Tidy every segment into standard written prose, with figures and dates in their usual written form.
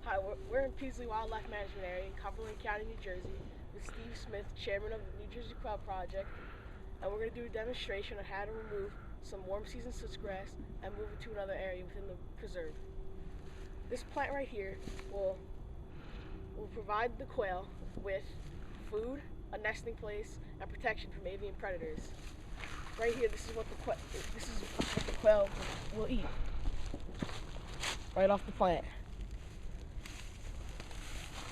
Hi, we're in Peaslee Wildlife Management Area in Cumberland County, New Jersey, with Steve Smith, chairman of the New Jersey Quail Project, and we're going to do a demonstration on how to remove some warm season switchgrass and move it to another area within the preserve. This plant right here will provide the quail with food, a nesting place, and protection from avian predators. Right here, this is what the quail will eat. Right off the plant.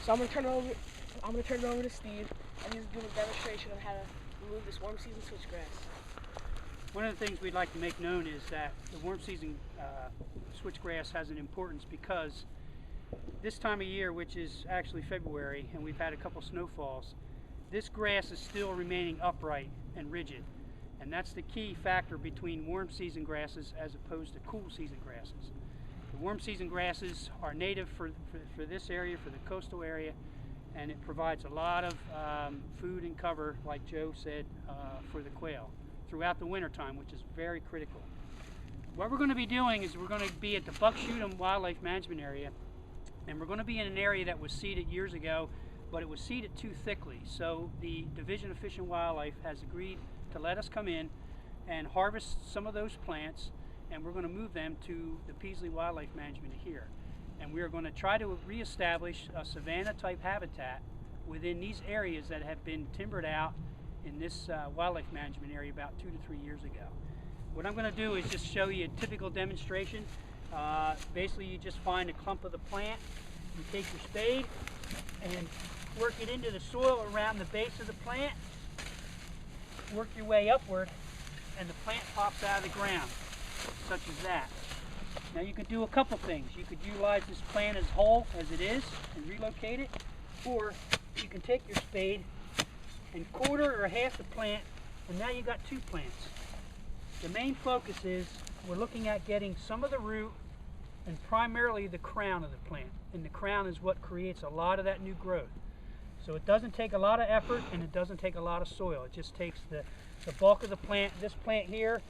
So I'm gonna turn it over to Steve, and he's doing a demonstration on how to remove this warm season switchgrass. One of the things we'd like to make known is that the warm season switchgrass has an importance because this time of year, which is actually February, and we've had a couple snowfalls, this grass is still remaining upright and rigid. And that's the key factor between warm season grasses as opposed to cool season grasses. The warm season grasses are native for this area, for the coastal area, and it provides a lot of food and cover, like Joe said, for the quail throughout the winter time, which is very critical. What we're going to be doing is we're going to be at the Buckshootum Wildlife Management Area, and we're going to be in an area that was seeded years ago, but it was seeded too thickly. So the Division of Fish and Wildlife has agreed to let us come in and harvest some of those plants, and we're going to move them to the Peaslee Wildlife Management here. And we are going to try to reestablish a savanna type habitat within these areas that have been timbered out in this wildlife management area about 2 to 3 years ago. What I'm going to do is just show you a typical demonstration. Basically, you just find a clump of the plant, you take your spade and work it into the soil around the base of the plant, work your way upward, and the plant pops out of the ground, such as that. Now you could do a couple things. You could utilize this plant as whole as it is and relocate it, or you can take your spade and quarter or half the plant, and now you got 2 plants. The main focus is we're looking at getting some of the root and primarily the crown of the plant, and the crown is what creates a lot of that new growth. So it doesn't take a lot of effort and it doesn't take a lot of soil. It just takes the bulk of the plant. This plant here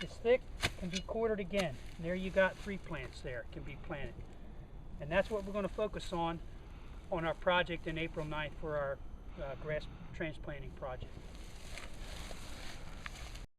is thick, can be quartered again. And there you got 3 plants there, can be planted. And that's what we're going to focus on our project in April 9th for our grass transplanting project.